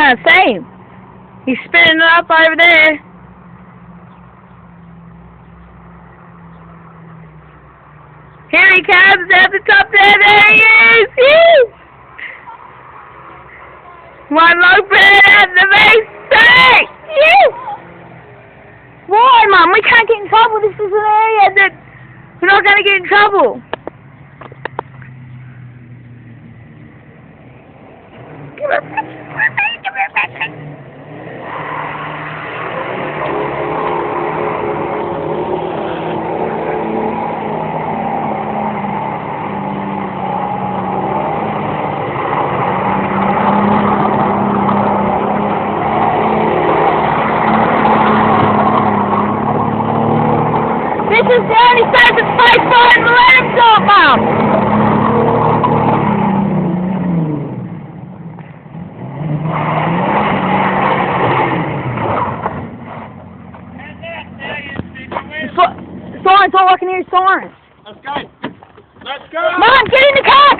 kind of same. He's spinning it up over there. Here he comes at the top there. There he is. Woo! One look at the base. Hey! Why, Mum? We can't get in trouble. This is an area that we're not going to get in trouble. Give her back. Give her back. This is the only safe place for him to let him talk, Mum. Sirens, all I can hear is sirens. Let's go. Let's go. Mom, get in the car.